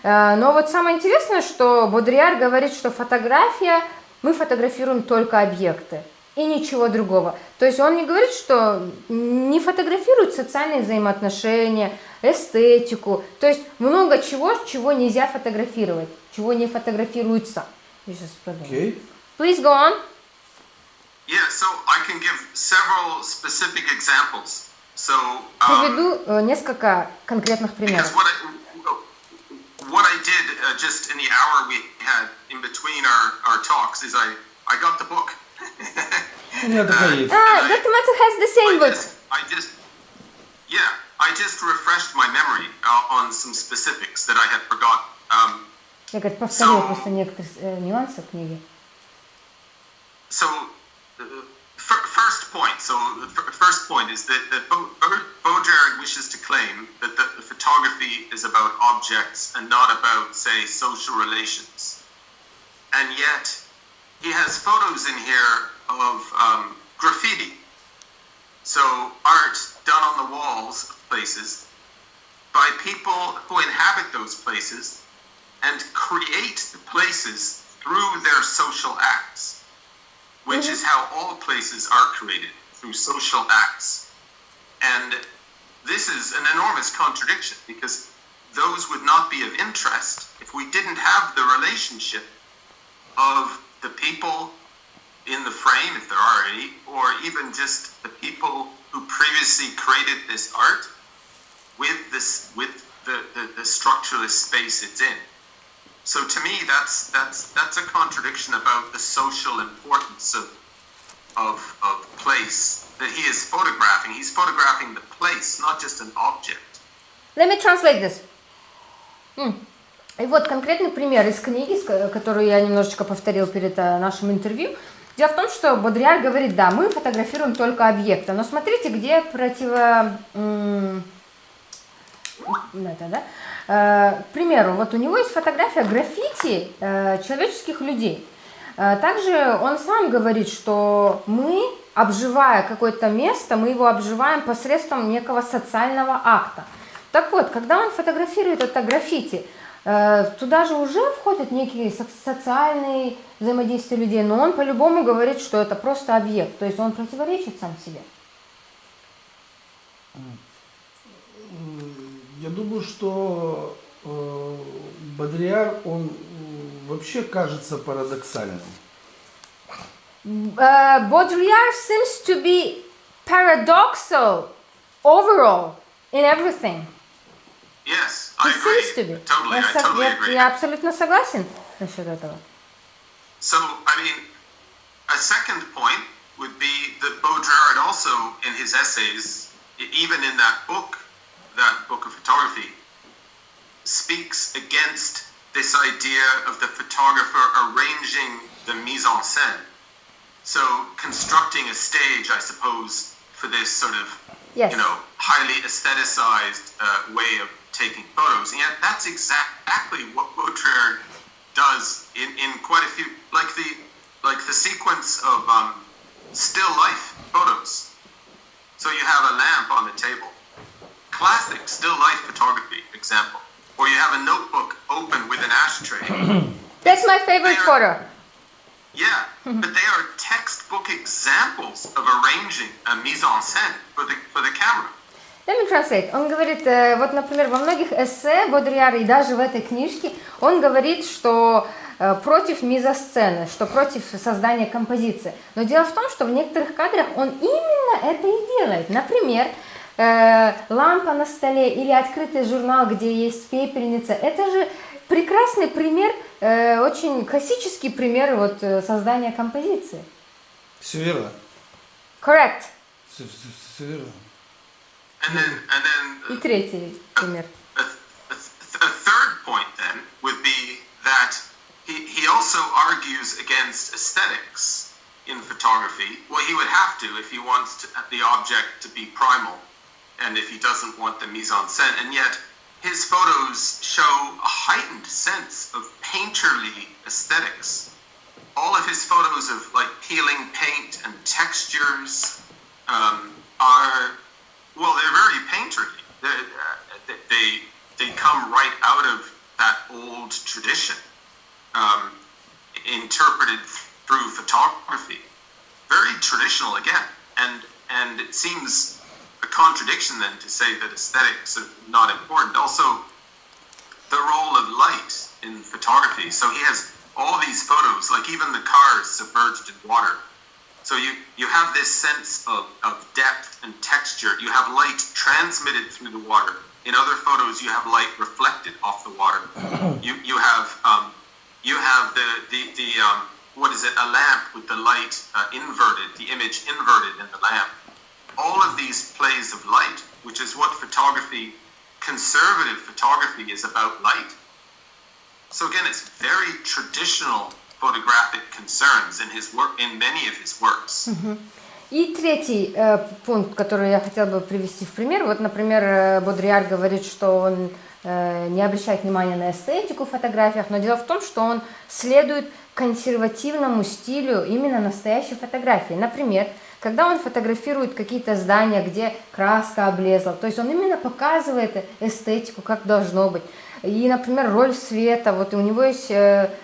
Но вот самое интересное, что Бодрийяр говорит, что фотография, мы фотографируем только объекты и ничего другого. То есть он не говорит, что не фотографирует социальные взаимоотношения, эстетику. То есть много чего, чего нельзя фотографировать, чего не фотографируется. Okay. Please go on. Yeah, so I can give several specific examples. So, Приведу несколько конкретных примеров. What I did just in the hour we had in between our talks is I got the book. Documentation has the same book. I just refreshed my memory on some specifics that I had forgotten. Я, говорит, повторил просто некоторые нюансы книги. So, first point is that Baudrillard wishes to claim that the photography is about objects and not about, say, social relations. And yet, he has photos in here of graffiti. So, art done on the walls of places by people who inhabit those places and create the places through their social acts, which is how all places are created, through social acts. And this is an enormous contradiction because those would not be of interest if we didn't have the relationship of the people in the frame, if there are any, or even just the people who previously created this art with the structuralist space it's in. So to me, that's a contradiction about the social importance of place that he is photographing. He's photographing the place, not just an object. Let me translate this. И вот конкретный пример из книги, которую я немножечко повторил перед нашим интервью. Дело в том, что Бодрийяр говорит, да, мы фотографируем только объекты, но смотрите, где К примеру, вот у него есть фотография граффити человеческих людей. Также он сам говорит, что мы, обживая какое-то место, мы его обживаем посредством некого социального акта. Так вот, когда он фотографирует это граффити, туда же уже входят некие социальные взаимодействия людей, но он по-любому говорит, что это просто объект, то есть он противоречит сам себе. Я думаю, что Бодрийяр, он вообще кажется парадоксальным. Baudrillard seems to be paradoxal overall in everything. Yes, He I agree. seems to be. Totally, I totally agree. Я абсолютно согласен насчет этого. So, I mean, a second point would be that Baudrillard also, in his essays, even in that book of photography, speaks against this idea of the photographer arranging the mise en scène. So, constructing a stage, I suppose, for this sort of, Yes. highly aestheticized way of taking photos. And yet, that's exactly what Baudrillard does in quite a few, like the sequence of still life photos. So you have a lamp on the table, classic still life photography example, or you have a notebook open with an ashtray. That's my favorite photo. Yeah, but they are textbook examples of arranging a mise en scène for the camera. Let me translate. Он говорит, вот, например, во многих эссе Бодрийяра и даже в этой книжке, он говорит, что против мизосцены, что против создания композиции. Но дело в том, что в некоторых кадрах он именно это и делает. Например, лампа на столе или открытый журнал, где есть пепельница. Это же прекрасный пример, очень классический пример вот создания композиции. Все верно. Correct. Все верно. И третий пример. A third point then would be that he also argues against aesthetics in photography. Well, he would have to if he wants the object to be primal and if he doesn't want the mise-en-scène. And yet his photos show a heightened sense of painterly aesthetics. All of his photos of like peeling paint and textures are, well, they're very painterly. They come right out of that old tradition, interpreted through photography. Very traditional again, and it seems a contradiction then to say that aesthetics are not important. Also, the role of light in photography. So he has all these photos, like even the cars submerged in water. So you have this sense of depth and texture. You have light transmitted through the water. In other photos, you have light reflected off the water. You have the what is it? A lamp with the light inverted, the image inverted in the lamp. All of these plays of light, which is what photography, conservative photography, is about light. So again, it's very traditional photographic concerns in his work, in many of his works. И третий пункт, который я хотела бы привести в пример. Вот, например, Бодрийяр говорит, что он не обращает внимания на эстетику в фотографиях, но дело в том, что он следует консервативному стилю именно настоящей фотографии. Например, когда он фотографирует какие-то здания, где краска облезла, то есть он именно показывает эстетику, как должно быть. И, например, роль света. Вот у него есть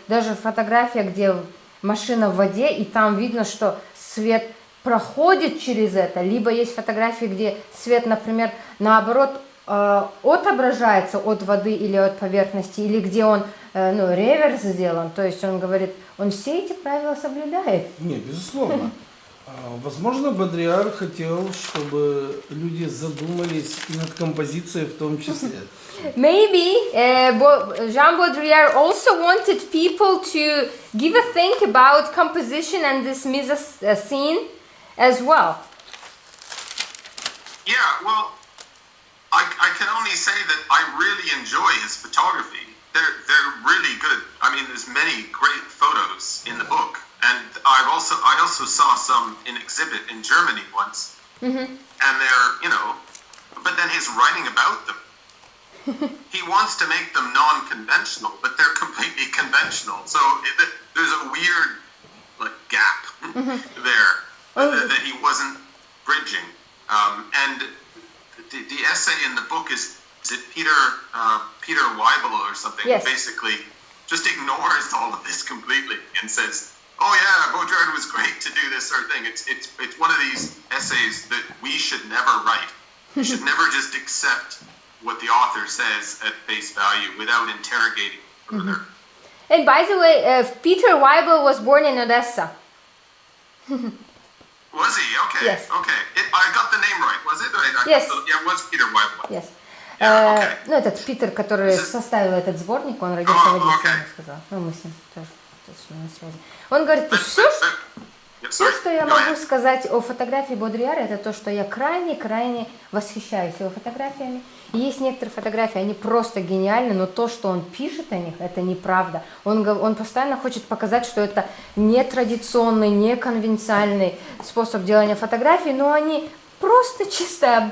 даже фотография, где машина в воде, и там видно, что свет проходит через это. Либо есть фотографии, где свет, например, наоборот, отображается от воды или от поверхности, или где он реверс сделан. То есть он говорит, он все эти правила соблюдает. Нет, безусловно. Возможно, Бодрийяр хотел, чтобы люди задумались и над композицией в том числе. Maybe Жан Бодрийяр also wanted people to give a think about composition and this mise-en-scène as well. Yeah, well, I can only say that I really enjoy his photography. They're really good. I mean, there's many great photos in the book, and I also saw some in exhibit in Germany once, and they're but then his writing about them. He wants to make them non-conventional, but they're completely conventional. So there's a weird gap there that he wasn't bridging. And the essay in the book is it Peter Weibel or something? Yes. Basically just ignores all of this completely and says, "Oh yeah, Baudrillard was great to do this sort of thing." It's one of these essays that we should never write. We should never just accept what the author says at face value without interrogating further. And by the way, Peter Weibel was born in Odessa. Was he? Okay. Yes. Okay. I got the name right, was it? Yes. Yeah, it was Peter Weibel. Yes. Yeah, okay. Этот Питер, который составил этот сборник, он родился в Одессе, он сказал. Мы с ним тоже точно на связи. Он говорит, все, что я могу сказать о фотографии Бодрийяра, это то, что я крайне восхищаюсь его фотографиями. И есть некоторые фотографии, они просто гениальны, но то, что он пишет о них, это неправда. Он постоянно хочет показать, что это нетрадиционный, неконвенциальный способ делания фотографий, но они просто чисто,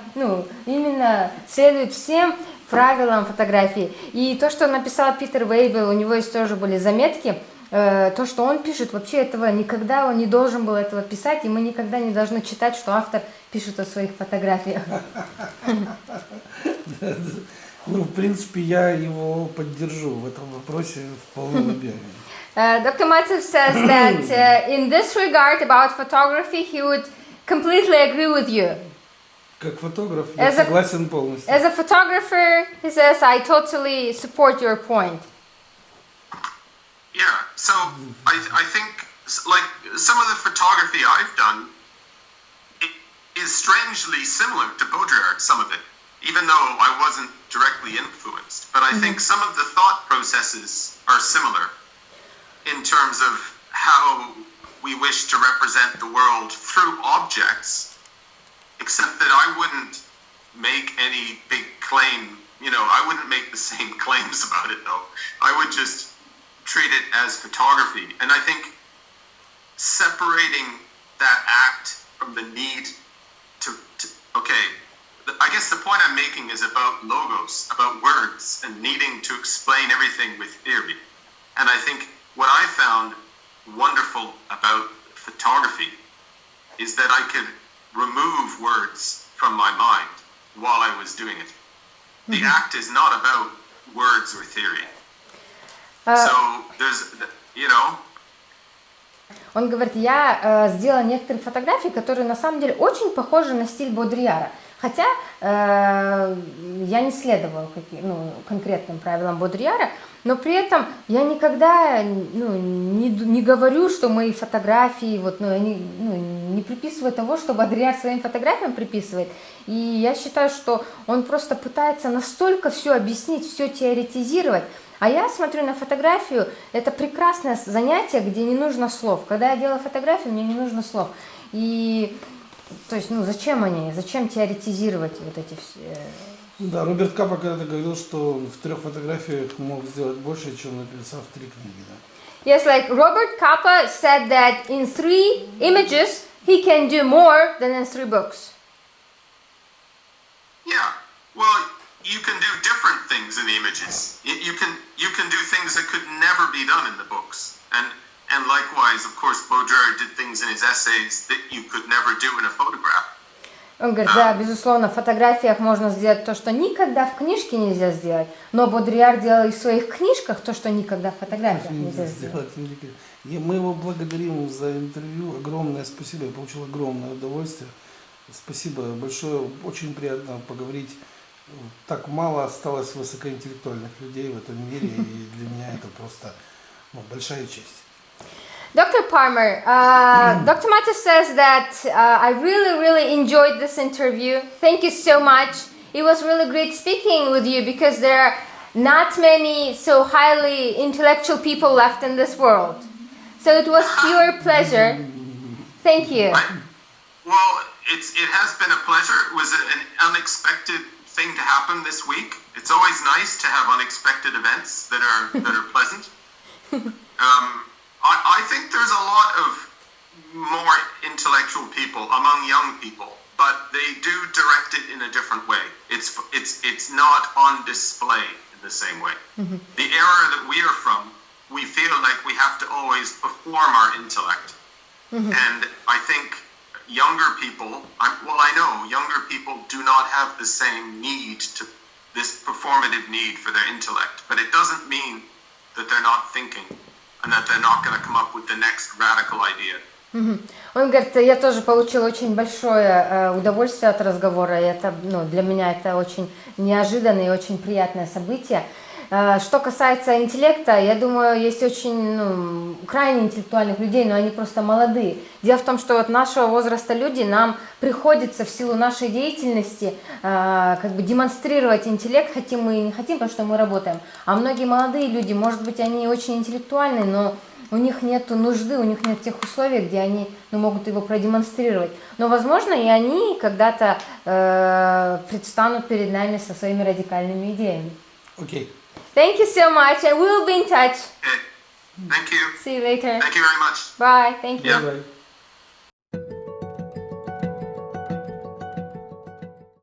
именно следуют всем правилам фотографии. И то, что написал Питер Weibel, у него есть тоже были заметки, то, что он пишет, вообще этого никогда он не должен был этого писать, и мы никогда не должны читать, что автор пишет о своих фотографиях. В принципе, я его поддержу в этом вопросе в полном объеме. Dr. Мальцев says that in this regard about photography, he would completely agree with you. Как фотограф, я согласен полностью. As a photographer, he says, I totally support your point. Yeah. So I think like some of the photography I've done is strangely similar to Baudrillard, some of it, even though I wasn't directly influenced. But I think some of the thought processes are similar in terms of how we wish to represent the world through objects, except that I wouldn't make any big claim, you know, I wouldn't make the same claims about it though. I would just treat it as photography. And I think separating that act from the need to okay, I guess the point I'm making is about logos, about words, and needing to explain everything with theory. And I think what I found wonderful about photography is that I could remove words from my mind while I was doing it. The act is not about words or theory. So there's, you know. Он говорит, я сделала некоторые фотографии, которые на самом деле очень похожи на стиль Бодрийяра. Хотя я не следовала конкретным правилам Бодрийяра, но при этом я никогда не говорю, что мои фотографии, не приписываю того, что Бодрийяр своим фотографиям приписывает. И я считаю, что он просто пытается настолько все объяснить, все теоретизировать. А я смотрю на фотографию, это прекрасное занятие, где не нужно слов. Когда я делаю фотографию, мне не нужно слов. И, то есть, зачем они? Зачем теоретизировать вот эти все? Да, Роберт Капа когда-то говорил, что в 3 фотографиях мог сделать больше, чем написав 3 книги. Да? Yes, like Robert Capa said that in 3 images he can do more than in 3 books. Yeah, well, you can do different things in the images. You can do things that could never be done in the books. And likewise, of course, Baudrillard did things in his essays that you could never do in a photograph. Он говорит, да, безусловно, в фотографиях можно сделать то, что никогда в книжке нельзя сделать, но Бодрийяр делал и в своих книжках то, что никогда в фотографиях нельзя сделать. И мы его благодарим за интервью. Огромное спасибо, я получил огромное удовольствие. Спасибо большое, очень приятно поговорить. Так мало осталось высокоинтеллектуальных людей в этом мире, и для меня это просто большая честь. Dr. Parmar, Dr. Mata says that I really enjoyed this interview. Thank you so much. It was really great speaking with you because there are not many so highly intellectual people left in this world. So it was pure pleasure. Thank you. Well, it has been a pleasure. It was an unexpected thing to happen this week. It's always nice to have unexpected events that are pleasant. I think there's a lot of more intellectual people among young people, but they do direct it in a different way. It's not on display in the same way. The era that we are from, we feel like we have to always perform our intellect. And I think younger people, I know younger people do not have the same need to this performative need for their intellect, but it doesn't mean that they're not thinking and that they're not going to come up with the next radical idea. Он говорит, я тоже получила очень большое удовольствие от разговора, и это, для меня это очень неожиданное и очень приятное событие. Что касается интеллекта, я думаю, есть очень крайне интеллектуальных людей, но они просто молодые. Дело в том, что вот нашего возраста люди, нам приходится в силу нашей деятельности демонстрировать интеллект, хотим мы и не хотим, потому что мы работаем. А многие молодые люди, может быть, они очень интеллектуальны, но у них нет нужды, у них нет тех условий, где они могут его продемонстрировать. Но, возможно, и они когда-то предстанут перед нами со своими радикальными идеями. Окей. Thank you so much, and we'll be in touch. Okay. Thank you. See you later. Thank you very much. Bye. Thank you. Yeah. Bye.